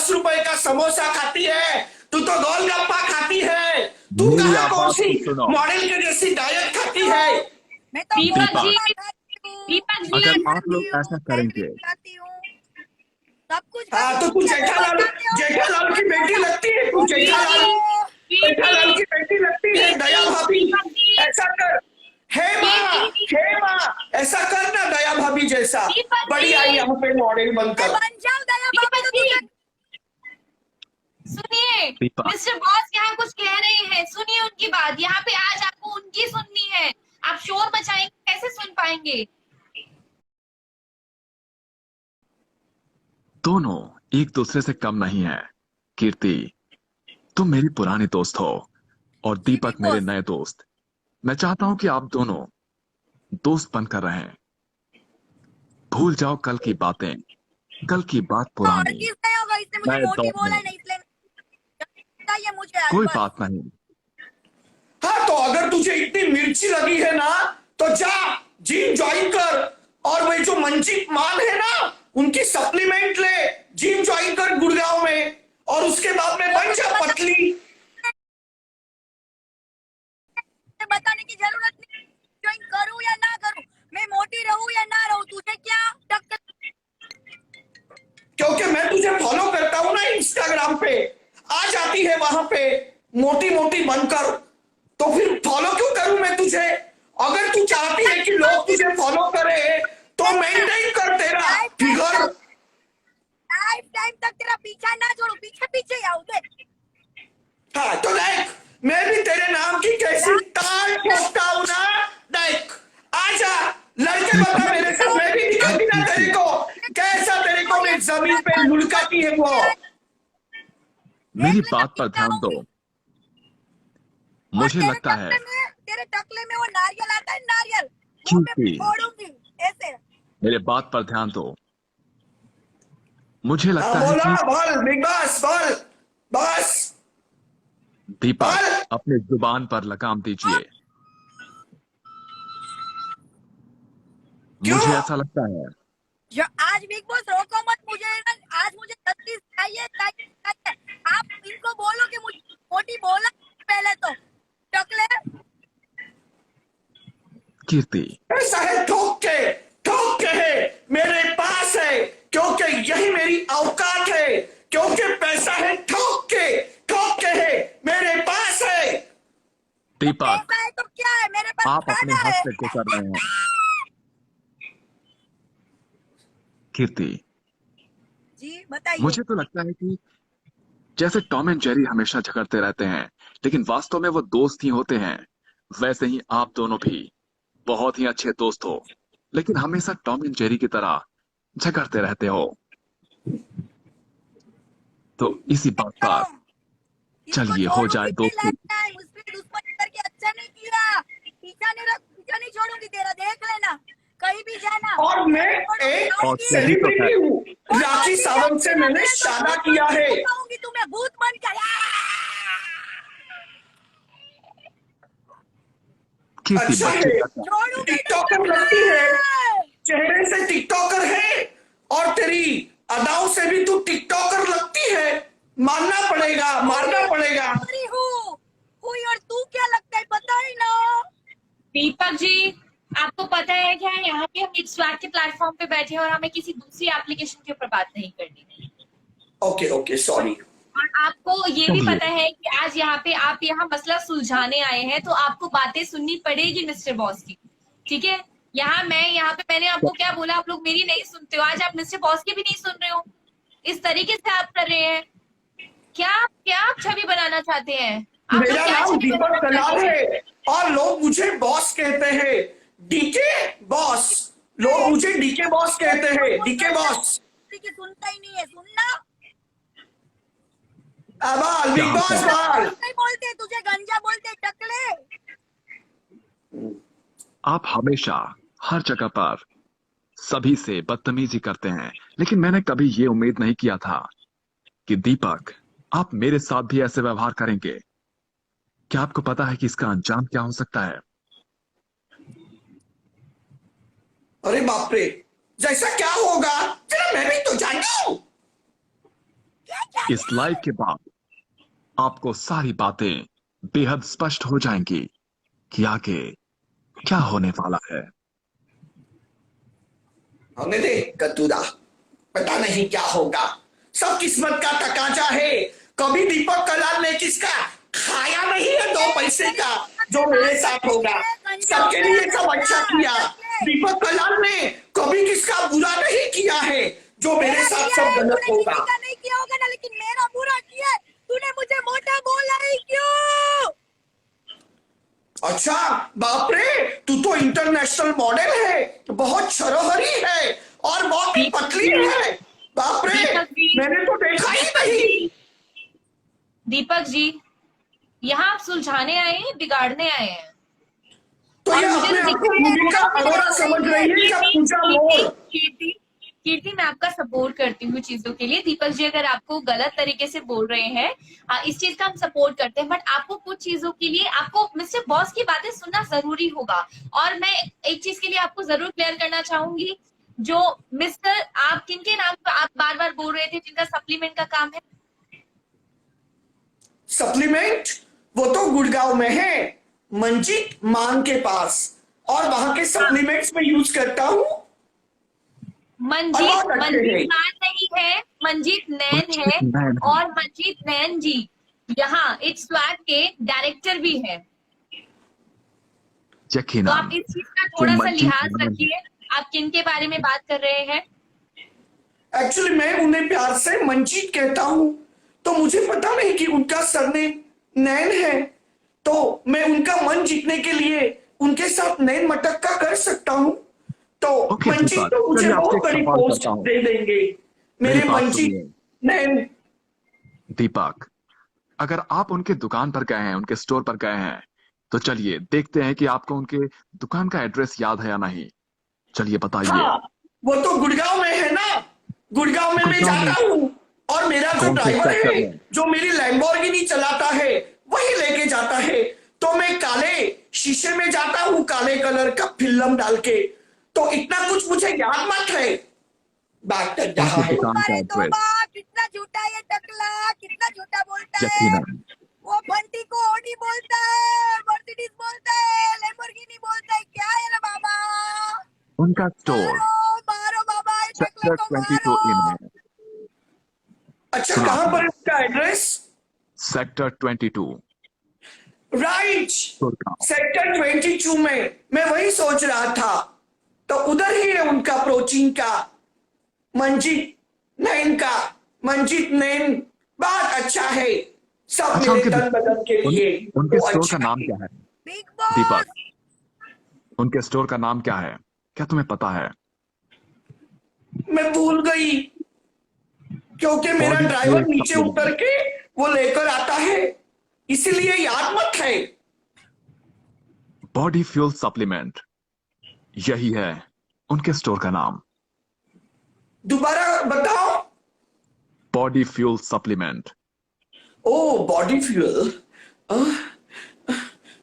10 रुपए का समोसा खाती है, तू तो गोलगप्पा खाती है, तू मेरी कहाँ कौन आवाज सी को सुनो। मॉडल के जैसी डाइट खाती है। मैं तो दीपक दीपक, जी, खाती हूँ, दीपक जी अगर आप आप लोग ऐसा करेंगे, सैंडविच खाती हूँ, सब कुछ हाँ खाती तो हूँ। तू क्या मैं जेठालाल, बताती हूँ? जेठालाल की बेटी लगती है, तू मोटी हो जेठालाल, गई। जेठालाल की बेटी लगती है। दया भाभी दीपक जी, ऐसा कर, हे माँ ऐसा कर ना, दया भाभी जैसा दीपक बड़ी आई जी, यहाँ पे मॉडल मैं बनकर। बन जाऊँ दया भाभी दीपक तो तुझे जी, सुनिए, दीपक, मिस्टर बॉस यहाँ कुछ कह रहे हैं, सुनिए उनकी बात। यहाँ पे आज आपको उनकी सुननी है। आप शोर मचाएंगे, कैसे सुन पाएंगे? दोनों एक दूसरे से कम नहीं है। कीर्ति, तुम मेरी पुरानी दोस्त हो और जी दीपक बिग मेरे बॉस। नए दोस्त। मैं चाहता हूं कि आप दोनों दोस्त बनकर रहें। भूल जाओ कल की बातें, कल की बात और पुरानी। किसने होगा? इसने मुझे नए मोटी दौर बोला में है, नहीं इसलिए चाहिए मुझे आज कोई बस। बात नहीं। हाँ तो अगर तुझे इतनी मिर्ची लगी है ना, तो जा जिम ज्वाइन कर, और वही जो मंजीत मान है ना, उनकी सप्लीमेंट ले, जिम ज्वाइन कर गुड़गांव में, और उसके बाद में बन जा पतली। बताने की जरूरत नहीं, ज्वाइन करूँ या ना करूँ, मैं मोटी रहूँ या ना रहूँ, तुझे क्या टक्कर? क्योंकि मैं तुझे फॉलो करता हूं ना इंस्टाग्राम पे, आ जाती है वहां पे मोटी मोटी बनकर, तो फिर फॉलो क्यों करूं मैं तुझे? अगर तू चाहती है कि लोग तुझे फॉलो करें तो मेंटेन कर तेरा फिगर। लाइफ टाइम तक तेरा पीछा ना छोड़ू, पीछे पीछे आऊँ देख। हाँ तो देख, मैं भी तेरे नाम की कैसी ताल ठोकता हूं ना, देख आजा, लड़के बता मेरे से, मैं भी दिखाती ना तेरे को कैसा, तेरे को मैं जमीन पे लुढ़काती है वो। मेरी बात पर ध्यान दो। और मुझे लगता है तेरे टकले में वो नारियल आता है, नारियल वो मैं कीर्ति, फोड़ूंगी ऐसे। मेरे बात पर ध्यान दो। मुझे हाँ लगता है बोला, कि बोल बिग बॉस, बोल बस दीपक बोल। अपने जुबान पर लगाम दीजिए। क्यों? मुझे ऐसा लगता है जो आज बिग बॉस रोको मत मुझे ना, आज मुझे जल्दी चाहिए चाहिए चाहिए। आप इनको बोलो कि मुझे मोटी बोला पहले तो टकले। कीर्ति, ऐसा है, ठोक के है मेरे पास है, क्योंकि यही मेरी औकात है, क्योंकि पैसा है, ठोक के है मेरे पास है। दीपक, पैसा है तो क्या है, मेरे पास आप अपने खाना हद है। से गुजर रहे हैं। कीर्ति, जी बताइए। मुझे तो लगता है कि जैसे टॉम एंड जेरी हमेशा झगड़ते रहते हैं, लेकिन वास्तव में वो दोस्त ही होते हैं, वैसे ही आप दोनों भी बहुत ही अच्छे दोस्त हो, लेकिन हमेशा टॉम एंड जेरी की तरह झगड़ते रहते हो। तो इसी बात पर इसको चलिए हो जाए छोड़ूंगी मैं दोस्ती। लाइफ टाइम, उसमें दुश्मनी करके अच्छा नहीं किया। पीछा नहीं छोड़ूंगी तेरा, देख लेना कहीं भी जाना। और मैं एक और यही तो है। सेलिब्रिटी हूँ, राखी सावंत से मैंने शादा किया है। बताऊंगी तुम्हें भूत बनकर। कीर्ति, अच्छा बच्चे है, जैसा। छोड़ूंगी टिकटॉकर लगती है, चेहरे से टिकटॉकर है, और तेरी अदाओं से भी तू टिकटॉकर लगती है, मानना पड़ेगा, मारना पड़ेगा। कोई और तू क्या लगता है पता ही ना। दीपक जी, आपको पता है क्या, यहाँ पे हम एक स्वैग के प्लेटफॉर्म पे बैठे हैं और हमें किसी दूसरी एप्लीकेशन के ऊपर बात नहीं करनी। Okay sorry. और आपको ये भी पता है कि आज यहाँ पे आप यहाँ मसला सुलझाने आए हैं, तो आपको बातें सुननी पड़ेगी मिस्टर बॉस की, ठीक है? यहाँ पे मैंने आपको क्या बोला, आप लोग मेरी नहीं सुनते हो। आज आप मिस्टर बॉस की भी नहीं सुन रहे हो, इस तरीके से आप कर रहे हैं। क्या क्या आप छवि बनाना चाहते हैं? आप लोग मेरा क्या नाम छवि दीपक बनाना कलाल चाहते हैं? है, और लोग मुझे बॉस कहते हैं, डीके बॉस। लोग मुझे डीके बॉस कहते हैं, डीके बॉस। सुनता ही नहीं है, सुनना। अब बिग बॉस बाल। नहीं बोलते तुझे, गंजा बोलते टकले। आप हमेशा हर जगह पर सभी से बदतमीजी करते हैं, लेकिन मैंने कभी ये उम्मीद नहीं किया था कि दीपक आप मेरे साथ भी ऐसे व्यवहार करेंगे। क्या आपको पता है कि इसका अंजाम क्या हो सकता है? अरे बाप रे, जैसा क्या होगा जरा मैं भी तो जानता हूं। क्या क्या इस लाइव के बाद आपको सारी बातें बेहद स्पष्ट हो जाएंगी कि आगे क्या होने वाला है। होने दे कतूरा, पता नहीं क्या होगा, सब किस्मत का तकाजा है। कभी दीपक कलाल ने किसका खाया नहीं है 2 पैसे का, जो मेरे साथ होगा। सबके लिए सब अच्छा किया। दीपक कलाल ने कभी किसका बुरा नहीं किया है, जो मेरे साथ सब गलत होगा। नहीं किया होगा ना, लेकिन मेरा बुरा किया है। तूने मुझे मोटा बोला ही क्यों? अच्छा, बाप रे, तू तो इंटरनेशनल मॉडल है, बहुत छरोहरी है और बहुत ही पतली है। बाप रे, मैंने तो देखा ही नहीं। दीपक जी, यहाँ आप सुलझाने आए हैं, बिगाड़ने आए हैं। तो ये अपने आप को भूमिका अरोड़ा समझ रही है क्या पूजा मोड़? कीर्ति, मैं आपका सपोर्ट करती हूँ चीजों के लिए। दीपक जी, अगर आपको गलत तरीके से बोल रहे हैं, इस चीज का हम सपोर्ट करते हैं, बट आपको कुछ चीजों के लिए आपको मिस्टर बॉस की बातें सुनना जरूरी होगा। और मैं एक चीज के लिए आपको जरूर क्लियर करना चाहूंगी, जो मिस्टर, आप किनके नाम पर आप बार बार बोल रहे थे जिनका सप्लीमेंट का काम है? सप्लीमेंट वो तो गुड़गांव में है, मंजीत मान के पास, और वहां के सप्लीमेंट्स में यूज करता हूँ। मंजीत मान नहीं है, मंजीत नैन है। और मंजीत नैन जी यहाँ इट्स स्वैग के डायरेक्टर भी है। तो आप इस चीज का थोड़ा सा लिहाज रखिए, आप किन के बारे में बात कर रहे हैं। एक्चुअली मैं उन्हें प्यार से मंजीत कहता हूँ, तो मुझे पता नहीं कि उनका सरनेम नैन है, तो मैं उनका मन जीतने के लिए उनके साथ नैन मटक्का कर सकता हूँ। तो मंजीत तो मुझे बहुत बड़ी पोस्ट दे देंगे, मेरे मंजीत नैन। दीपक, अगर आप उनके दुकान पर गए हैं, उनके स्टोर पर गए हैं, तो चलिए देखते हैं कि आपको उनके दुकान का एड्रेस याद है या नहीं। चलिए बताइए। हाँ, वो तो गुड़गांव में है ना, गुड़गांव में मैं जाता हूँ, और मेरा जो ड्राइवर है, जो मेरी लैम्बोर्गिनी चलाता है, वही लेके जाता है। तो मैं काले शीशे में जाता हूँ, काले कलर का फिल्म डाल के, तो इतना कुछ मुझे याद मत है। बात कर रहा है। कितना झूठा ये टकला, कितना झूठा बोलता है। वो बंटी को ओडी बोलता है, मर्सिडीज बोलता है, लैम्बोर्गिनी बोलता है, क्या है ना बाबा? उनका स्टोर मारो बाबा, सेक्टर 22 में। अच्छा, कहां पर है उसका एड्रेस? सेक्टर 22। राइट, सेक्टर 22 में मैं वही सोच रहा था। तो उधर ही है उनका प्रोटीन का, मंजीत नैन का, मंजीत नैन। बहुत अच्छा है, सब मेरे तन बदन के लिए। उनके स्टोर का नाम क्या है बिग बॉस? दीपक, उनके स्टोर का नाम क्या है, क्या तुम्हें पता है? मैं भूल गई, क्योंकि मेरा ड्राइवर नीचे उतर के वो लेकर आता है, इसीलिए याद मत है। बॉडी फ्यूल सप्लीमेंट, यही है उनके स्टोर का नाम। दोबारा बताओ। Body fuel supplement. Oh, body fuel.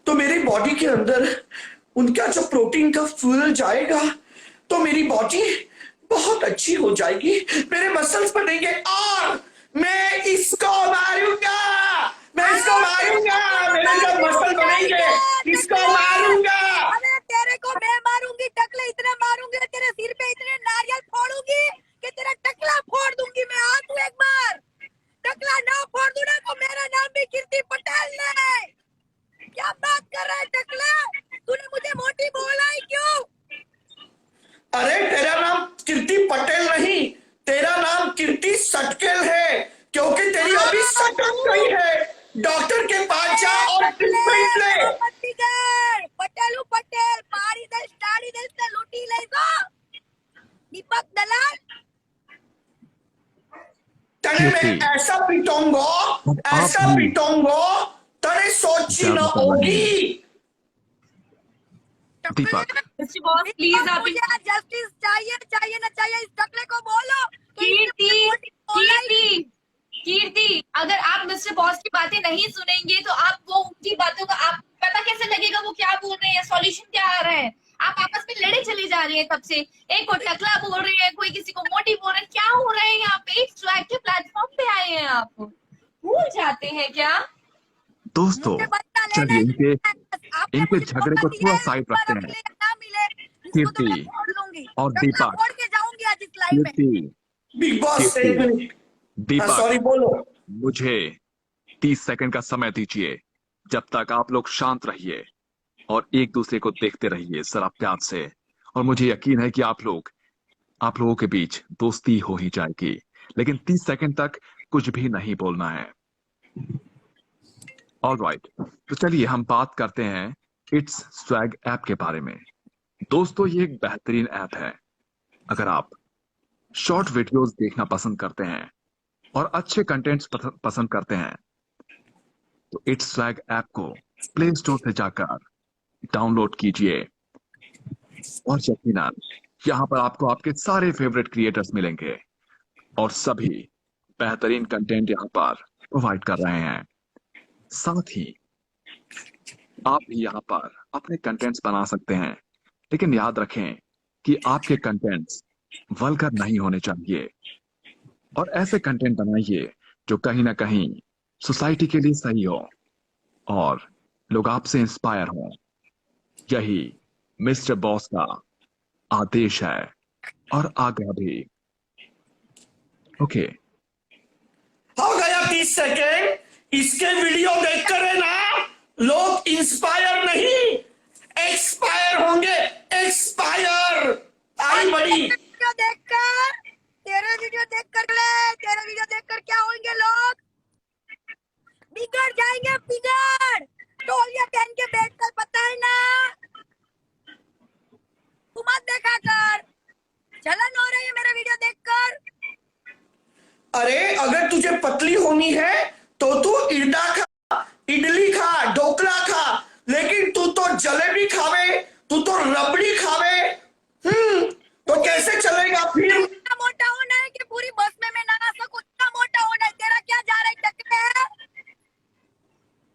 तो मेरी बॉडी के अंदर उनका जो प्रोटीन का फ्यूल जाएगा, तो मेरी बॉडी बहुत अच्छी हो जाएगी, मेरे मसल्स बनेंगे, और मैं इसको मारूंगा, मैं इसको मारूंगा, मेरे जब मसल बनेंगे इसको मारूंगा। अरे तेरे को मैं मारूंगी टकले, इतना मारूंगी तेरे सिर पे इतने नारियल फोड़ूंगी कि तेरा टकला फोड़ दूंगी मैं। आ तू एक बार, टकला ना फोड़ दूं ना तो मेरा नाम भी कीर्ति पटेल नहीं। क्या बात कर रहा है टकला? तूने मुझे मोटी बोला है क्यों? अरे तेरा नाम कीर्ति पटेल नहीं, तेरा नाम कीर्ति सटकेल है, क्योंकि तेरी अभी सटक गई है। डॉक्टर के पास जा और ट्रीटमेंट ले। पटेल पटेल मारी दल स्टाड़ी दल से लूटी ले गो दीपक दलाल। तने मैं ऐसा पीटूंगा, ऐसा पीटूंगा, तने सोची न होगी। दीपक, प्लीज आप जस्टिस चाहिए, चाहिए ना चाहिए, इस टकले को बोलो। कीर्ति, अगर आप मिस्टर बॉस की बातें नहीं सुनेंगे तो आप वो उनकी बातों का आप पता कैसे लगेगा वो क्या बोल रहे हैं, सॉल्यूशन क्या आ रहा है? आप आपस में लड़े चले जा रहे हैं तब से। एक को टकला बोल रहे हैं, कोई किसी को मोटी बोल रहे हैं, क्या हो रहा है यहाँ पे? एक स्वैग के प्लेटफॉर्म पे आए हैं आप? भूल जाते हैं क्या? दोस्तों मुझे बदला लेना चलिए ही है। आपने इनके मुझे झगड़े मौका को दिया थोड़ा है, साइड इस बार रखते अब हैं। मिले या ना मिले, इसको तो मैं कीर्ति फोड़ लूंगी। और टकला दीपक, फोड़ के जाऊंगी आज इस लाइव में। कीर्ति, बिग बॉस एक कीर्ति, मिनट, दीपक, सॉरी बोलो। मुझे 30 सेकंड का समय दीजिए। जब तक आप लोग शांत रहिए और एक दूसरे को देखते रहिए जरा प्यार से। और मुझे यकीन है कि आप लोगों के बीच दोस्ती हो ही जाएगी, लेकिन 30 सेकंड तक कुछ भी नहीं बोलना है। ऑलराइट, तो चलिए हम बात करते हैं इट्स स्वैग ऐप के बारे में। दोस्तों ये एक बेहतरीन ऐप है। अगर आप शॉर्ट वीडियोस देखना पसंद करते हैं और अच्छे कंटेंट्स पसंद करते हैं तो इट्स स्वैग ऐप को प्ले स्टोर से जाकर डाउनलोड कीजिए। और यकीनन यहाँ पर आपको आपके सारे फेवरेट क्रिएटर्स मिलेंगे और सभी बेहतरीन कंटेंट यहाँ पर प्रोवाइड कर रहे हैं। साथ ही आप भी यहाँ पर अपने कंटेंट्स बना सकते हैं, लेकिन याद रखें कि आपके कंटेंट्स वल्गर नहीं होने चाहिए और ऐसे कंटेंट बनाइए जो कहीं ना कहीं सोसाइटी के लिए सही हो और लोग आपसे इंस्पायर हों। यही मिस्टर बॉस का आदेश है और आज्ञा भी। ओके, हो गया 30 सेकेंड। इसके वीडियो देखकर है ना लोग इंस्पायर नहीं एक्सपायर होंगे। एक्सपायर आई बड़ी। तेरे वीडियो देखकर क्या होंगे लोग? बिगड़ जाएंगे, बिगड़। तौलिया पहन के बैठकर, पता है ना? तू मत देखा कर, जलन हो रही है मेरा वीडियो देखकर। अरे अगर तुझे पतली होनी है तो तू इडा खा, इडली खा, ढोकला खा, लेकिन तू तो जलेबी खावे, तू तो रबड़ी खावे। तो कैसे चलेगा फिर? इतना मोटा होना है कि पूरी बस में मैं ना सकूं, इतना मोटा होना है। तेरा क्या जा रहा है टकले?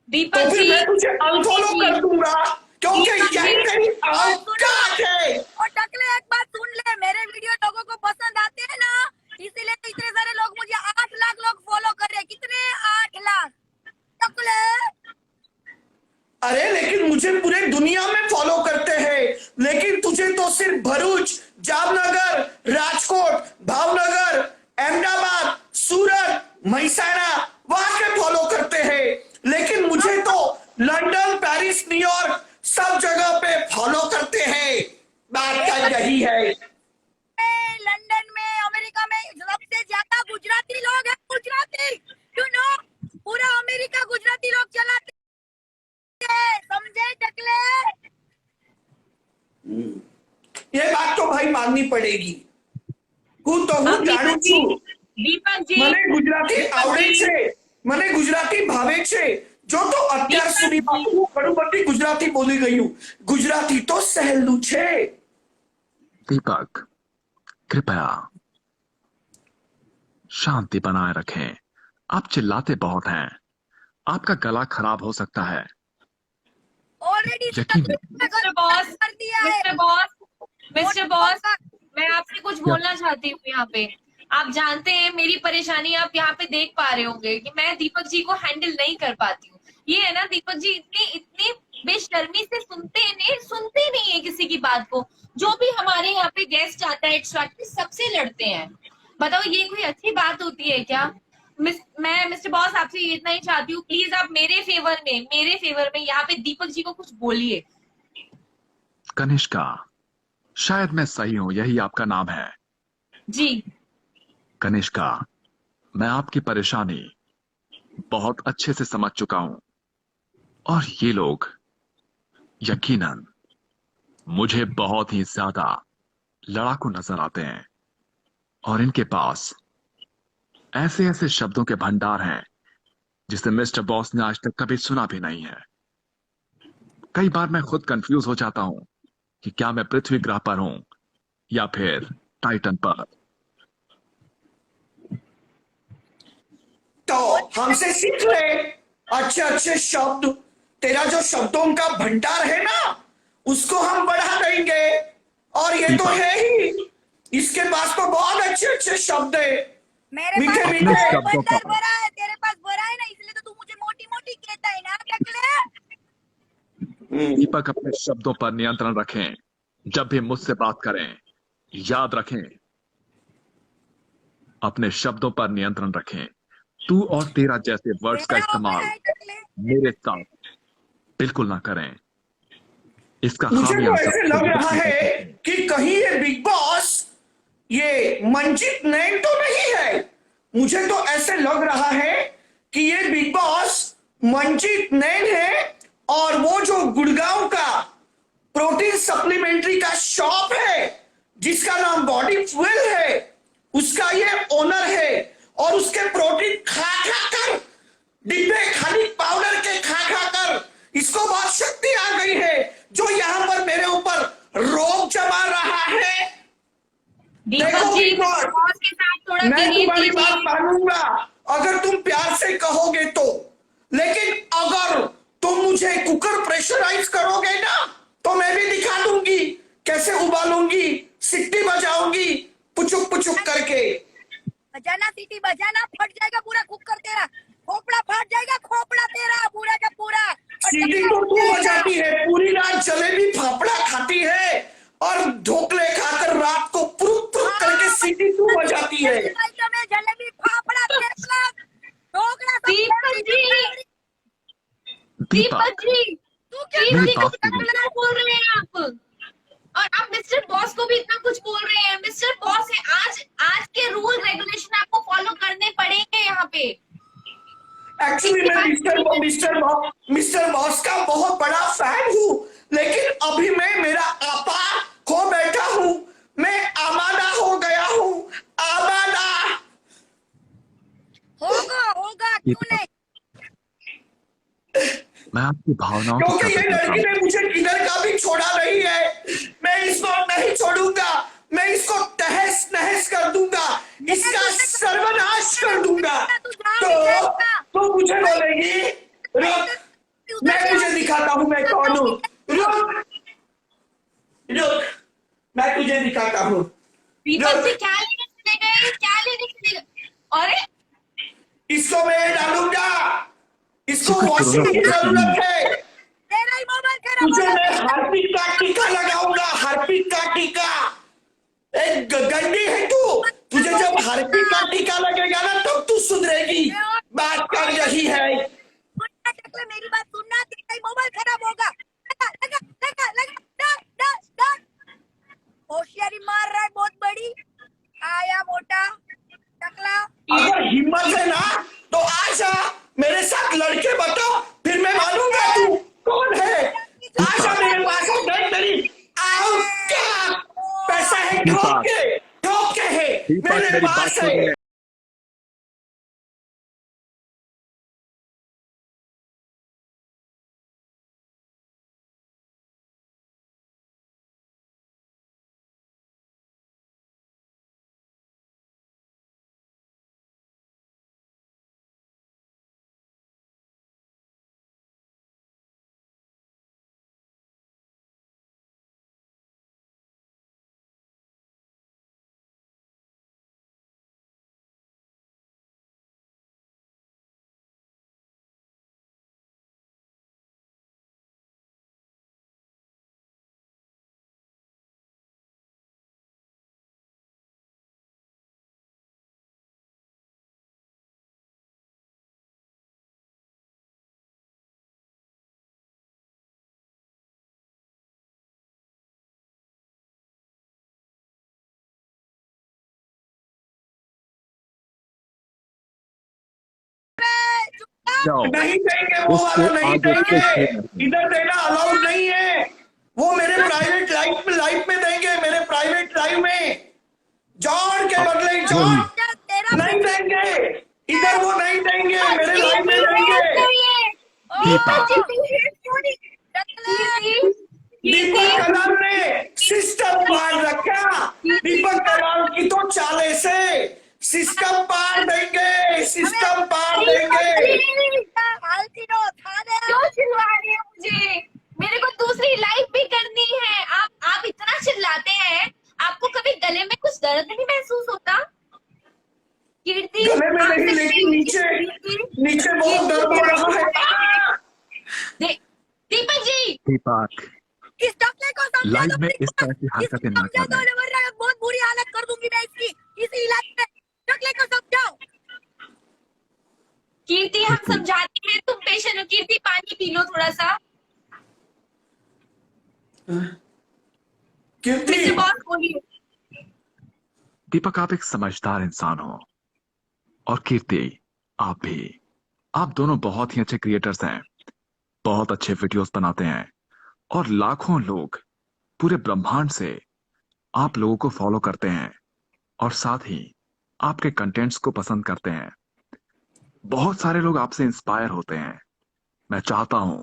दीपक तो फिर जी, मैं तुझे अनफॉलो कर दूंगा क्योंकि दीपक यही जी, तेरी औकात है। और टकले एक बात सुन ले, मेरे वीडियो लोगों को पसंद आते हैं ना, इसीलिए तो इतने सारे लोग मुझे 8 लाख लोग फॉलो कर रहे हैं। कितने? 8 लाख। टकले अरे लेकिन मुझे पूरे दुनिया में फॉलो करते हैं, लेकिन तुझे तो सिर्फ भरूच, जामनगर, राजकोट, भावनगर, अहमदाबाद, सूरत, महिसाणा वहां के फॉलो करते हैं, लेकिन मुझे तो लंदन, पेरिस, न्यूयॉर्क सब जगह पे फॉलो करते हैं। बात का यही है। लंदन में, अमेरिका में सबसे ज्यादा गुजराती लोग हैं। गुजराती, यू नो, पूरा अमेरिका गुजराती लोग चलाते हैं, समझे टकले? ये बात तो भाई माननी पड़ेगी। હું તો હું अब જાણું છું, दीपक जी, મને ગુજરાતી આવડે છે, મને ગુજરાતી ભાવે છે। જો તો અત્યાર दीपक સુધીમાં जी। હું ઘણું બધી ગુજરાતી બોલી ગયું। ગુજરાતી તો સહેલું છે। दीपक कृपया शांति बनाए रखें। आप चिल्लाते बहुत हैं। आपका गला खराब हो सकता है। ऑलरेडी यकीन मिस्टर बॉस, कर दिया है। मिस्टर बॉस, मैं आपसे कुछ बोलना चाहती हूँ यहाँ पे। आप जानते हैं मेरी परेशानी आप यहाँ पे देख पा रहे होंगे कि मैं दीपक जी को हैंडल नहीं कर पाती हूँ। ये है ना, दीपक जी इतनी बेशर्मी से सुनते नहीं है किसी की बात को। जो भी हमारे यहाँ पे गेस्ट आता है एक्स्ट्रैक्ट सबसे लड़ते हैं। बताओ ये कोई अच्छी बात होती है क्या? मैं मिस्टर बॉस आपसे इतना ही चाहती हूँ, प्लीज आप मेरे फेवर में यहाँ पे दीपक जी को कुछ बोलिए। कनिष्का, शायद मैं सही हूं, यही आपका नाम है। जी कनिष्का, मैं आपकी परेशानी बहुत अच्छे से समझ चुका हूं और ये लोग यकीनन मुझे बहुत ही ज्यादा लड़ाकू नजर आते हैं और इनके पास ऐसे ऐसे शब्दों के भंडार हैं जिसे मिस्टर बॉस ने आज तक कभी सुना भी नहीं है। कई बार मैं खुद कंफ्यूज हो जाता हूं कि क्या मैं पृथ्वी ग्रह पर हूं या फिर टाइटन पर। तो हमसे सीख ले अच्छे अच्छे शब्द। तेरा जो शब्दों का भंडार है ना उसको हम बढ़ा देंगे। और ये तो है ही, इसके पास तो बहुत अच्छे अच्छे शब्द है। मेरे मीठे पास मीठे शब्दों बंदर पर भरा है, तेरे पास भरा है ना, इसलिए तो तू मुझे मोटी मोटी कहता है ना टकले। दीपक अपने शब्दों पर नियंत्रण रखें। जब भी मुझसे बात करें, याद रखें, अपने शब्दों पर नियंत्रण रखें। तू और तेरा जैसे वर्ड्स का तेरा औकात इस्तेमाल है टकले। मेरे साथ बिल्कुल ना करें। इसका मुझे तो खामियाजा ऐसे खुद लग रहा भुगतना है पड़ेगा। कि कहीं ये बिग बॉस ये मंजीत नैन तो नहीं है। मुझे तो ऐसे लग रहा है कि ये बिग बॉस मंजीत नैन है और वो जो गुड़गांव का प्रोटीन सप्लीमेंट्री का शॉप है जिसका नाम बॉडी फ्यूल है, उसका ये ओनर है। और उसके प्रोटीन खा खा कर, डिब्बे खाली पाउडर के खा खा कर इसको बहुत शक्ति आ गई है, जो यहाँ पर मेरे ऊपर रोब जमा रहा है। दीपक देखो जी, बिग बॉस, मिस्टर बॉस के साथ थोड़ा मैं बिहेव तुम्हारी बात कीजिए। मानूंगा अगर तुम प्यार से कहोगे तो, लेकिन अगर तुम मुझे कुकर प्रेशराइज करोगे ना तो मैं भी दिखा दूंगी कैसे उबालूंगी, सिट्टी बजाऊंगी पुचुक करके। बजाना सीटी बजाना, फट जाएगा पूरा कुकर तेरा, खोपड़ा फट जाएगा, खोपड़ा तेरा पूरा का पूरा। और सीटी टकला तो तू उठेगा। बजाती है, पूरी रात जलेबी फाफड़ा खाती है और ढोकले खाकर रात को पुरुक पुरुक करके सीटी तू बजाती है। में जलेबी फाफड़ा थेपला ढोकला सब दीपक जी, दीपक, दीपक जी, तू क्या मेरी किसी को बात सुनिए। टकला बोल रहे हैं आप, और आप मिस्टर बॉस को भी इतना कुछ बोल रहे हैं। मिस्टर बॉस है, आज के रूल रेगुलेशन आपको फॉलो करने पड़ेंगे यहाँ पे। एक्चुअली मैं मिस्टर बॉस का बहुत बड़ा फैन हूँ, लेकिन अभी मैं मेरा आपा खो बैठा हूँ। मैं आमादा हो गया हूँ, आमादा। होगा क्यों नहीं। मैं आपकी भावनाओं की क्योंकि ये कदर करता लड़की ने हूँ। मुझे किधर का भी छोड़ा नहीं है। मैं इसको नहीं छोड़ूंगा, मैं इसको तहस नहस कर दूंगा, इसका सर्वनाश कर दूंगा। तो मुझे बोलेगी रुक, मैं तुझे दिखाता हूँ मैं कौन हूँ। रुक रुक, मैं तुझे दिखाता हूँ। दीपक जी, क्या लेने चले गए, क्या लेने चले गए? अरे इसको मैं डालूंगा, इसको जिक्र करो वॉशिंग ना की बाबा जी। जरूरत है। तेरा ही मोबाइल खराब तुझे हो मैं गया। हार्पिक का टीका लगाऊंगा, हार्पिक का टीका। एक गंदी है तू, तुझे जब हार्पिक का टीका लगेगा ना तब तू सुधरेगी। बात कर रही है। टकले मेरी बात सुनना, तेरा ही मोबाइल खराब होगा। लगा डन। होशियारी मार रहा है बहुत बड़ी, आया मोटा टकला। अगर हिम्मत है ना तो आजा मेरे साथ लड़के बताओ, फिर मैं मानूंगा तू कौन है। आजा मेरे पास, नहीं तेरी आओ क्या पैसा है, ठोक के है दीपक, मेरे मेरी बात पास है। सुनिए। जाओ, नहीं देंगे, वो उसको वाला नहीं आगे देंगे, कुछ इधर देना अलाउड नहीं है। वो मेरे प्राइवेट लाइफ में देंगे, मेरे प्राइवेट लाइफ में। जॉन के बदले जॉन तेरा नहीं देंगे, इधर वो नहीं देंगे, मेरे लाइफ में देंगे। दीपक कलाल ने सिस्टम पार रखा, दीपक कलाल की तो चाले से सिस्टम पार देंगे, सिस्टम पार देंगे। क्यों चिल्ला रहे हैं मुझे? मेरे को दूसरी लाइफ भी करनी है। आप इतना चिल्लाते हैं, आपको कभी गले में कुछ दर्द नहीं महसूस होता? कीर्ति नीचे बहुत दर्द हो रहा है। दीपक जी, दीपक, इस टकले को समझा लाइव दो में प्लीज, इस तरह की हरकतें ना समझा दो, करें। वरना बहुत बुरी हालत कर दूंगी मैं इसकी, इसी इलाके में। टकले को समझाओ। कीर्ति हम समझाते हैं, तुम पेशेंट हो। कीर्ति पानी पी लो थोड़ा सा। कीर्ति, मिस्टर बॉस बोलिए। दीपक, आप एक समझदार इंसान हो, और कीर्ति आप भी। आप दोनों बहुत ही अच्छे क्रिएटर्स हैं, बहुत अच्छे वीडियोस बनाते हैं, और लाखों लोग पूरे ब्रह्मांड से आप लोगों को फॉलो करते हैं और साथ ही आपके कंटेंट्स को पसंद करते हैं। बहुत सारे लोग आपसे इंस्पायर होते हैं। मैं चाहता हूं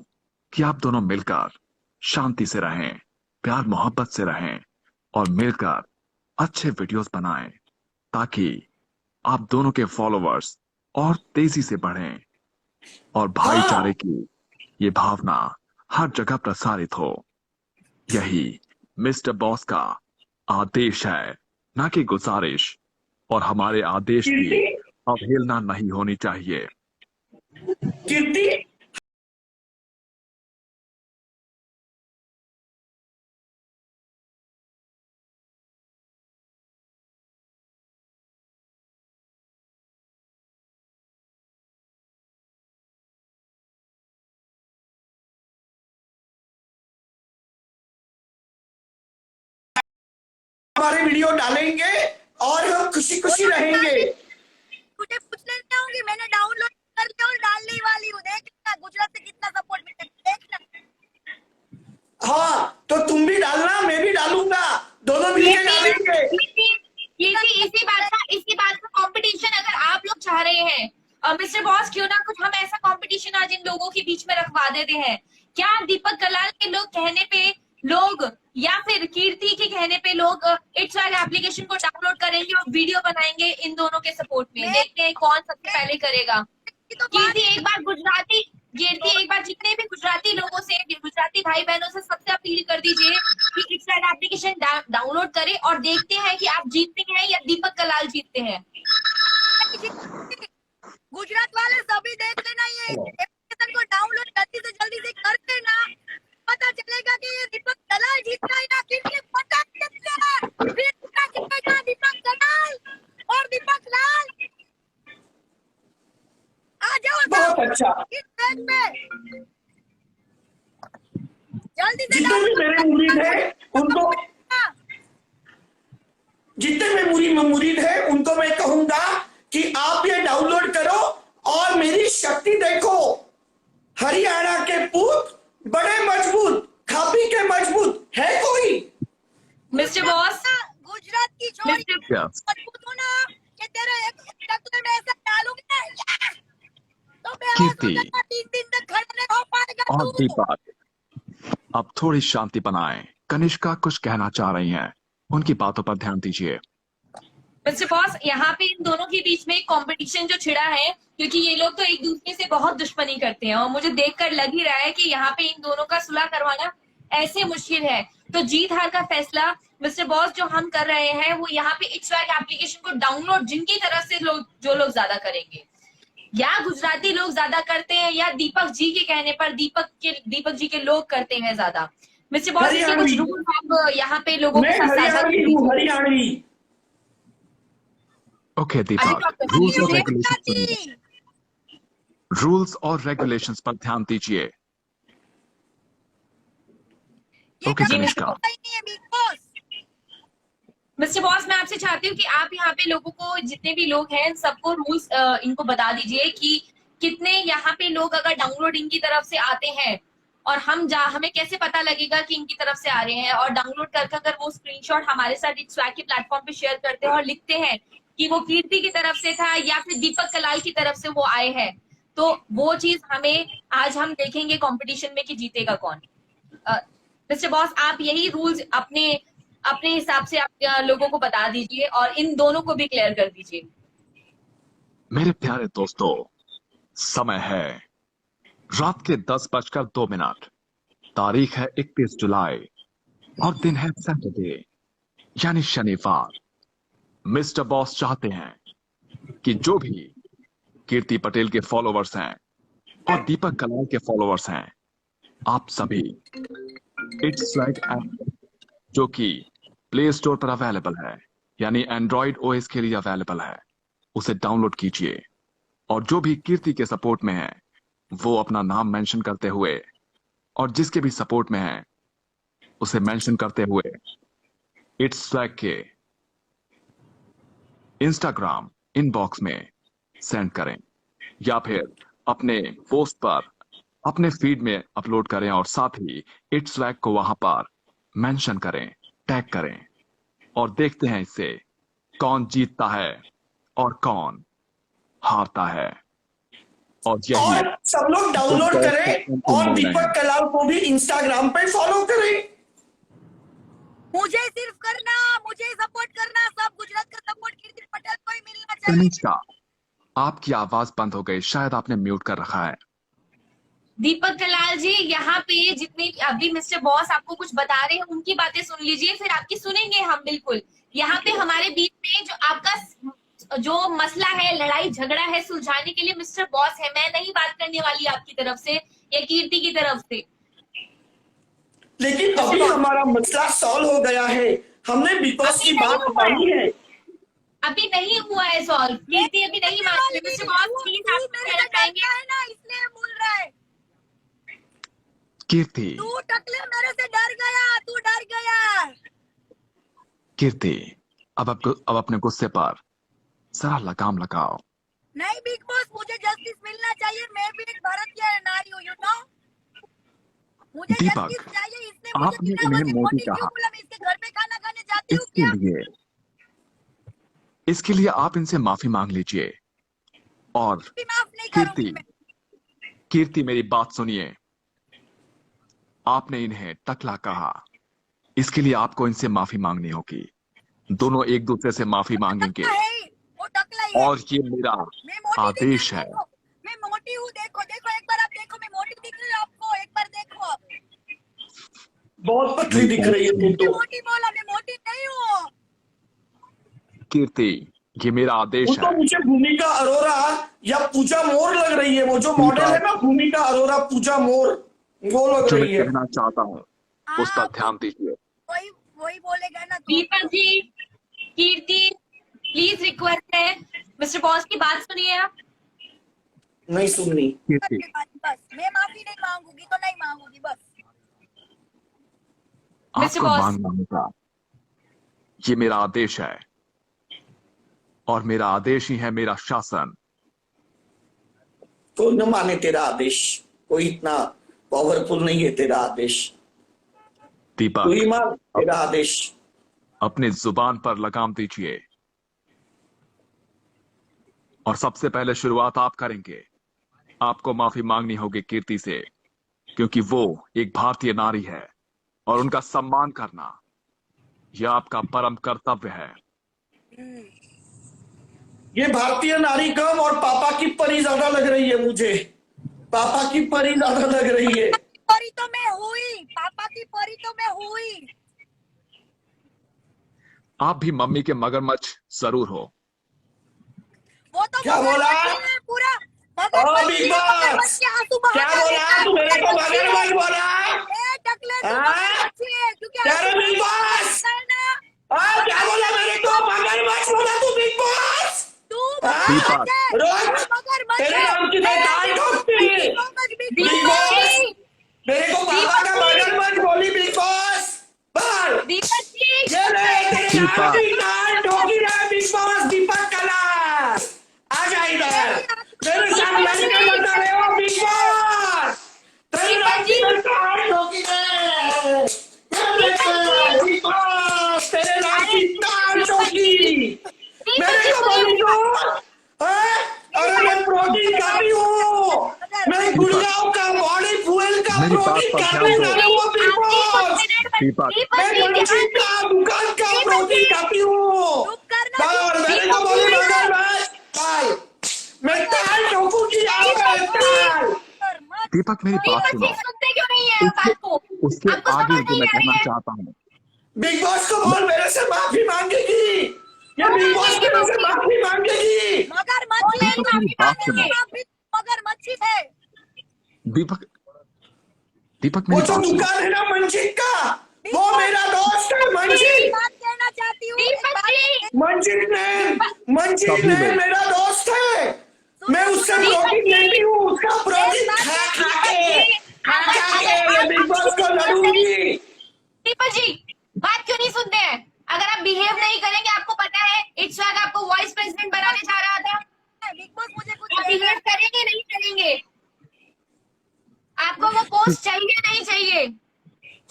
कि आप दोनों मिलकर शांति से रहें, प्यार मोहब्बत से रहें और मिलकर अच्छे वीडियोस बनाएं, ताकि आप दोनों के फॉलोवर्स और तेजी से बढ़ें और भाईचारे की ये भावना हर जगह प्रसारित हो। यही मिस्टर बॉस का आदेश है, ना कि गुजारिश, और हमारे आदेश की कीर्ति, अवहेलना नहीं होनी चाहिए। कीर्ति, हमारे वीडियो डालेंगे और हम खुशी खुशी रहेंगे। मुझे पूछने नहीं आऊंगी, मैंने डाउनलोड कर लिया और डालने ही वाली हूँ। देखना गुजरात से कितना सपोर्ट मिलेगा, देखना। हाँ, तो तुम भी डालना, मैं भी डालूंगा, दोनों मिलकर डालेंगे। इसी बात का कंपटीशन अगर आप लोग चाह रहे हैं, मिस्टर बॉस, क्यों ना कुछ हम ऐसा कंपटीशन आज इन लोगों के बीच में रखवा देते हैं। क्या दीपक कलाल के लोग कहने पे लोग, या फिर कीर्ति के कहने पे लोग इट्स वाइल एप्लीकेशन को डाउनलोड करेंगे और वीडियो बनाएंगे इन दोनों के सपोर्ट में। देखते हैं कौन सबसे पहले करेगा। कीर्ति एक बार जितने भी गुजराती लोगों से, गुजराती भाई बहनों से सबसे अपील कर दीजिए कि इट्स वाइल एप्लीकेशन डाउनलोड करें और देखते हैं कि आप जीतते हैं या दीपक कलाल जीतते हैं। गुजरात वाले सभी देख लेना, ये एप्लीकेशन को डाउनलोड जल्दी से कर देना। पता चलेगा कि ये दीपक कलाल जीत रहा है ना कीर्ति। पता चलेगा फिर जीतेगा दीपक कलाल और दीपक लाल। आ जाओ बहुत अच्छा। इस मैच में जल्दी से जितने भी मेरे मुरीद हैं उनको, जितने भी मुरीद हैं उनको मैं कहूंगा कि आप ये डाउनलोड करो और मेरी शक्ति देखो। हरियाणा के पूत बड़े मजबूत, खापी के मजबूत है कोई? मिस्टर बॉस, गुजरात की छोरी Yes. मजबूत हो ना कि तेरे एक टकले में ऐसा डालूंगी ना तो कीर्ति 3 दिन तक खड़े नहीं हो पाएगा और तू। दीपक, अब थोड़ी शांति बनाएं। कनिष्का कुछ कहना चाह रही हैं, उनकी बातों पर ध्यान दीजिए। मिस्टर बॉस, यहाँ पे इन दोनों के बीच में एक कंपटीशन जो छिड़ा है, क्योंकि ये लोग तो एक दूसरे से बहुत दुश्मनी करते हैं और मुझे देखकर लग ही रहा है कि यहाँ पे इन दोनों का सुलह करवाना ऐसे मुश्किल है। तो जीत हार का फैसला मिस्टर बॉस जो हम कर रहे हैं वो यहाँ पे इट्स वाइल एप्लीकेशन को डाउनलोड जिनकी तरफ से जो लोग ज्यादा करेंगे, या गुजराती लोग ज्यादा करते हैं या दीपक जी के कहने पर दीपक जी के लोग करते हैं ज्यादा। मिस्टर बॉस, इसके कुछ रूल आप यहाँ पे लोगों के साथ साझा कर दीजिए। हरियाणवी। ओके दीपक, रूल्स और रेगुलेशंस पर ध्यान दीजिए। ओके कनिष्का। मिस्टर बॉस, मैं आपसे चाहती हूँ कि आप यहाँ पे लोगों को, जितने भी लोग हैं सबको रूल्स इनको बता दीजिए कि कितने यहाँ पे लोग अगर डाउनलोड इनकी तरफ से आते हैं और हमें कैसे पता लगेगा कि इनकी तरफ से आ रहे हैं। और डाउनलोड करके अगर वो स्क्रीनशॉट हमारे साथ इट्स वाइल के प्लेटफॉर्म पे शेयर करते हैं और लिखते हैं कि वो कीर्ति की तरफ से था या फिर दीपक कलाल की तरफ से वो आए हैं, तो वो चीज आज हम देखेंगे कंपटीशन में कि जीतेगा कौन। मिस्टर बॉस, आप यही रूल्स अपने हिसाब से आप लोगों को बता दीजिए और इन दोनों को भी क्लियर कर दीजिए। मेरे प्यारे दोस्तों, समय है रात के 10:02। तारीख है 31 जुलाई और दिन है सैटरडे यानी शनिवार। मिस्टर बॉस चाहते हैं कि जो भी कीर्ति पटेल के फॉलोवर्स हैं और दीपक कलाल के फॉलोवर्स हैं, आप सभी इट्स स्वैग ऐप, जो कि प्ले स्टोर पर अवेलेबल है, यानी एंड्रॉइड ओएस के लिए अवेलेबल है, उसे डाउनलोड कीजिए और जो भी कीर्ति के सपोर्ट में है वो अपना नाम मेंशन करते हुए, और जिसके भी सपोर्ट में है उसे मेंशन करते हुए इट्स स्वैग के इंस्टाग्राम इनबॉक्स में सेंड करें या फिर अपने पोस्ट पर अपने फीड में अपलोड करें और साथ ही इट्स स्वैग को वहां पर मेंशन करें, टैग करें और देखते हैं इससे कौन जीतता है और कौन हारता है। और यही और सब लोग डाउनलोड करें और दीपक कलाल को भी इंस्टाग्राम पे फॉलो करें। मुझे सिर्फ करना, मुझे सपोर्ट करना, सब गुजरात का सपोर्ट कीर्ति पटेल को ही मिलना चाहिए। तनिष्का, आपकी आवाज बंद हो गई, शायद आपने म्यूट कर रखा है। दीपक कलाल जी, यहाँ पे जितने अभी मिस्टर बॉस आपको कुछ बता रहे हैं उनकी बातें सुन लीजिए, फिर आपकी सुनेंगे हम बिल्कुल। यहाँ पे हमारे बीच में जो आपका जो मसला है, लड़ाई झगड़ा है, सुलझाने के लिए मिस्टर बॉस है। मैं नहीं बात करने वाली आपकी तरफ से या कीर्ति की तरफ से। लेकिन अभी हमारा मसला सॉल्व हो गया है, हमने बिग बॉस की बात मानी है। अभी नहीं हुआ है सॉल्व, कीर्ति अभी नहीं मान रही। मिस्टर बॉस प्लीज आप कहना चाहेंगे? है ना, इसलिए बोल रहा है। कीर्ति, तू टकले मेरे से डर गया, तू डर गया। कीर्ति, अब अपने गुस्से पर जरा लगाम लगाओ। नहीं बिग बॉस, मुझे जस्टिस मिलना चाहिए। मैं भी एक भारतीय नारी हूँ, यू नो। मुझे दीपक, जस्टिस चाहिए। इसने आपने मुझे उन्हें मोदी कहा। बोला मैं इसके घर पे खाना खाने जाती हूँ क्या? इसके लिए आप इनसे माफी मांग लीजिए। और माफ नहीं करूंगी मैं। कीर्ति मेरी बात सुनिए, आपने इन्हें टकला कहा, इसके लिए आपको इनसे माफी मांगनी होगी। दोनों एक दूसरे से माफी मांगेंगे वो टकला ही है। और ये मेरा आदेश है। मैं मोटी हूँ, देखो देखो एक बार आप देखो, मैं मोटी दिख रही हूँ आपको, एक बार देखो। बहुत पतली दिख रही है तुम मैं तो। मोटी बोला, मैं मोटी नहीं हूँ। कीर्ति, ये मेरा आदेश वो तो है। मुझे भूमिका अरोरा या पूजा मोर लग रही है। वो जो मॉडल है ना, भूमिका अरोरा पूजा मोर, वो लग जो रही मैं है। कहना चाहता हूँ उस पर ध्यान दीजिए। वही वही बोलेगा ना तू। दीपक जी, कीर्ति प्लीज रिक्वेस्ट है, मिस्टर बॉस की बात सुनिए आप। नहीं सुननी। कीर्ति, बस मैं माफी नहीं मांगूंगी तो नहीं मांगूंगी बस। मिस्टर आपको बॉस। मांगना होगा, ये मेरा आदेश है और मेरा आदेश ही है मेरा शासन। तो न माने तेरा आदेश, कोई इतना पावरफुल नहीं है तेरा आदेश। तू ही दीपक, मान तेरा आदेश। अपने जुबान पर लगाम दीजिए और सबसे पहले शुरुआत आप करेंगे। आपको माफी मांगनी होगी कीर्ति से, क्योंकि वो एक भारतीय नारी है और उनका सम्मान करना यह आपका परम कर्तव्य है। ये भारतीय नारी कम और पापा की परी ज्यादा लग रही है मुझे। पापा की परी ज्यादा लग रही है। परी तो मैं हुई, पापा की परी तो मैं हुई। आप भी मम्मी के मगरमच्छ जरूर हो। वो तो क्या बोला? पूरा बिग बॉस, क्या बोला तू? मेरे को मगरमच्छ बोला? क्या रे बिग बॉस? क्या बोला मेरे को? मगरमच्छ बोला तू बिग बॉस? दीपक, रोज तेरे नाम की मैं दाल ठोकती। बिग बॉस, मेरे को पापा का मगरमच्छ बोली बिग बॉस। बोल। दीपक जी, ये ले तेरे नाम की दाल ठोकी है बिग बॉस। दीपक कलाल आ जा इधर। मेरे साथ लड़के बता रहे हो बिग बॉस। तेरे नाम की दाल ठोकी है बिग बॉस। तेरे नाम की दाल ठोकी। मेरे को बोली तो अरे मैं प्रोटीन खाती हूँ। मैं गुड़गांव का बॉडी फुएल का मेरी बात प्रोटीन पर खाती ध्यान दो। हूँ बिग बॉस। दीपक, मैं गणेश का दुकान का प्रोटीन खाती हूँ। और मेरे को बोली मगरमच्छ। बाल मैं ताल ठोकूंगी आपका ताल। दीपक मेरी बात सुनो। सुनते क्यों नहीं है बात को? उसके आपको आगे समझ जो नहीं मैं आ रही कहना है? चाहता हूँ, बिग बॉस को बोल मेरे से माफी मांगेगी। ये बिग बॉस के मुझसे माफी मांगेगी। मगर मच्छी नहीं, दीपक मेरी बात सुनो। मगर मच्छी है। दीपक दीपक वो मेरी जो बात सुनो। दुकान है ना मंजीत का, वो मेरा दोस्त है मंजीत। बात कहना चाहती हूँ, एक दीपक बात जी, मंजीत कभी ने नहीं। मेरा दोस्त है। मैं उससे प्रोटीन लेती हूँ, उसका प्रोटीन खा खा के ये बिग बॉस को लड़ूंगी। दीपक जी बात क्यों नहीं सुनते हैं? अगर आप बिहेव नहीं करेंगे, आपको पता है इट्स वैग आपको वाइस प्रेसिडेंट बनाने जा रहा था। बिग बॉस मुझे कुछ आप बिहेव करेंगे नहीं करेंगे? आपको वो पोस्ट चाहिए नहीं चाहिए?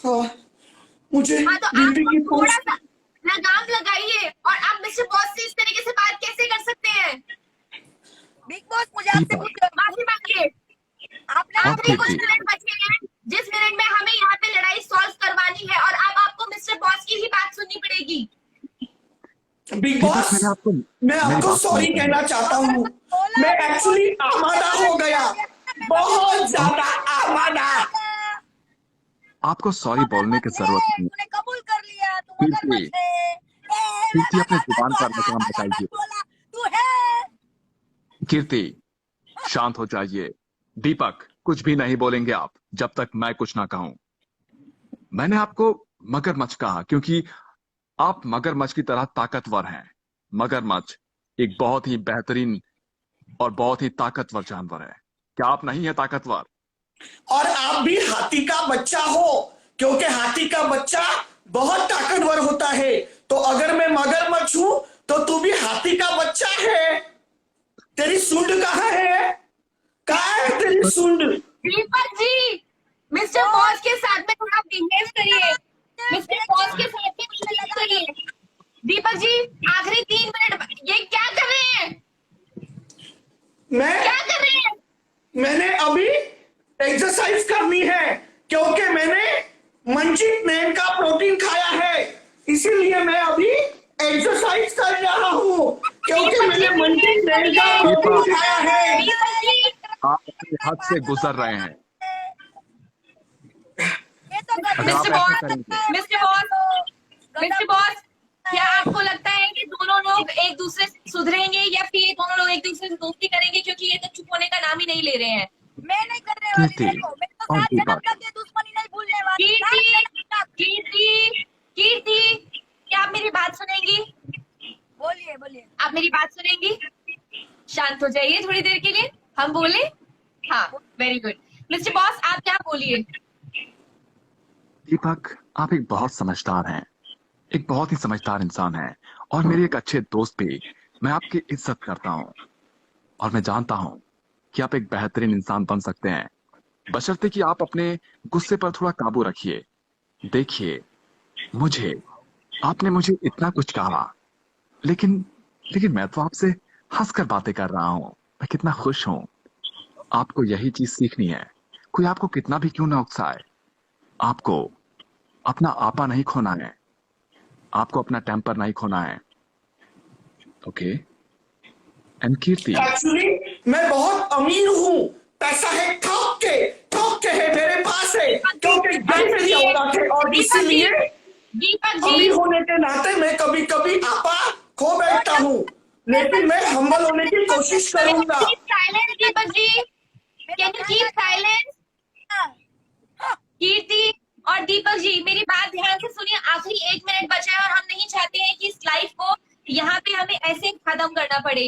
हाँ, मुझे हाँ तो दीदी आप की थोड़ा पोस्ट सा लगाम लगाइए। और आप मिस्टर बॉस से इस तरीके से बात कैसे कर सकते हैं? बिग बॉस मुझे आपसे दीपक। कुछ माफी मांगिए। आपने और आखिरी कुछ कीर्ति। मिनट बचे हैं, जिस मिनट में हमें यहाँ पे लड़ाई सॉल्व करवानी है, और अब आपको मिस्टर बॉस की ही बात सुननी पड़ेगी। बिग दीपक बॉस, मैंने आपको मैं मेरी आपको बात सॉरी सुनो। कहना चाहता हूँ। मैं एक्चुअली आमादा हो गया, बहुत ज्यादा आमादा। आपको सॉरी बोलने की जरूरत नहीं। तूने कबूल कर लिया, तू मगरमच्छ कीर्ति है। कीर्ति अपने जुबान पर लगाम लगाइए। तू है। कीर्ति शांत हो जाइए। दीपक कुछ भी नहीं बोलेंगे आप जब तक मैं कुछ ना कहूं। मैंने आपको मगरमच्छ कहा क्योंकि आप मगरमच्छ की तरह ताकतवर हैं। मगरमच्छ एक बहुत ही बेहतरीन और बहुत ही ताकतवर जानवर है। क्या आप नहीं है ताकतवर? और आप भी हाथी का बच्चा हो, क्योंकि हाथी का बच्चा बहुत ताकतवर होता है। तो अगर मैं मगरमच्छ हूं तो तू भी हाथी का बच्चा है। तेरी सूंड कहाँ है? कहाँ है तेरी सूंड? दीपक जी मिस्टर बॉस के साथ में थोड़ा बिहेव करिए। मिस्टर बॉस के साथ में बिहेव करिए। दीपक जी आखिरी 3 मिनट, ये क्या कर रहे हैं? मैं क्या कर रहे हैं? मैंने अभी एक्सरसाइज करनी है, क्योंकि मैंने मंजीत नेम का प्रोटीन खाया है। इसीलिए मैं अभी एक्सरसाइज कर रहा हूँ, क्योंकि मैंने मंजीत नेम का प्रोटीन खाया है। दीपक जी आप अपनी हद से गुजर रहे हैं। ये तो अगर आप मिस्टर ऐसा बॉस, करेंगे मिस्टर बॉस, क्या आपको लगता है कि दोनों लोग एक दूसरे से सुधरेंगे, या फिर ये दोनों लोग एक दूसरे से दोस्ती करेंगे? क्योंकि ये तो चुप होने का नाम ही नहीं ले रहे हैं। मैं नहीं करने वाली। कीर्ति देखो, मैं तो और 7 जन्म दीपक। तक ये दुश्मनी नहीं भूलने वाली। कीर्ति, कीर्ति, क्या आप मेरी बात सुनेंगी? बोलिए बोलिए। आप मेरी बात सुनेंगी? शांत हो जाइए थोड़ी देर के लिए, हम बोले। हाँ वेरी गुड। मिस्टर बॉस आप क्या बोलिए? दीपक आप एक बहुत समझदार हैं, एक बहुत ही समझदार इंसान हैं और मेरे एक अच्छे दोस्त भी। मैं आपकी इज्जत करता हूं और मैं जानता हूं कि आप एक बेहतरीन इंसान बन सकते हैं, बशर्ते कि आप अपने गुस्से पर थोड़ा काबू रखिए। देखिए आपने मुझे इतना कुछ कहा, लेकिन मैं तो आपसे हंसकर बातें कर रहा हूं। मैं कितना खुश हूं। आपको यही चीज सीखनी है। कोई आपको कितना भी क्यों ना उकसाए, आपको अपना आपा नहीं खोना है, आपको अपना टेम्पर नहीं खोना है। ओके एंड कीर्ति, एक्चुअली मैं बहुत अमीर हूँ। पैसा है ठोक के है मेरे पास है, क्योंकि घर मेरी औलाद है। और इसीलिए दीपक अमीर जी, होने के नाते मैं कभी कभी आपा खो बैठता हूँ, लेकिन मैं हम्बल होने की कोशिश करूंगा। Silence Deepak ji, can you keep silence? Kirti और दीपक जी मेरी बात ध्यान से सुनिए। आखिरी 1 मिनट बचा है और हम नहीं चाहते हैं कि इस लाइफ को यहाँ पे हमें ऐसे खत्म करना पड़े।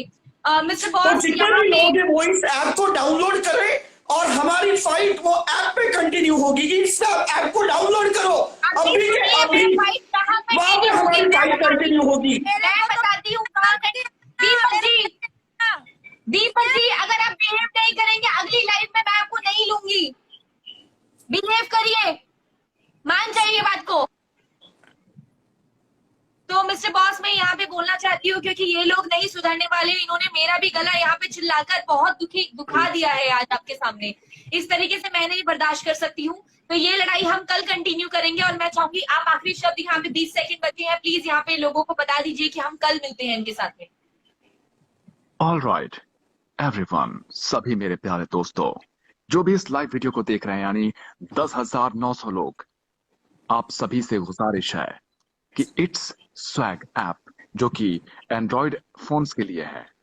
मिस्टर तो बॉस जितने यहाँ भी पे लोग हैं वो इस ऐप को डाउनलोड करें और हमारी फाइट वो ऐप पे कंटिन्यू होगी। इस ऐप को डाउनलोड करो अभी के सुनिए, अभी, मैं फाइट कहाँ वहां पे कंटिन्यू हमारी होगी? फाइट कंटिन्यू होगी। मैं बताती हूँ कहाँ दीपक जी अगर आप बिहेव नहीं करेंगे अगली लाइफ में मैं आपको नहीं लूंगी। बिहेव करिए, मान जाइए बात को। तो मिस्टर बॉस मैं यहाँ पे बोलना चाहती हूँ, क्योंकि ये लोग नहीं सुधरने वाले। इन्होंने मेरा भी गला यहाँ पे चिल्लाकर बहुत दुखा दिया है आज आपके सामने। इस तरीके से मैं नहीं बर्दाश्त कर सकती हूँ। तो ये लड़ाई हम कल कंटिन्यू करेंगे। और मैं चाहूंगी आप आखिरी शब्द, यहाँ पे 20 सेकंड बचे हैं, प्लीज यहाँ पे लोगों को बता दीजिए कि हम कल मिलते हैं इनके साथ में। ऑल राइट एवरीवन, सभी मेरे प्यारे दोस्तों जो भी इस लाइव वीडियो को देख रहे हैं, यानी 10,900 लोग, आप सभी से गुजारिश है कि इट्स स्वैग ऐप जो कि एंड्रॉयड फोन्स के लिए है।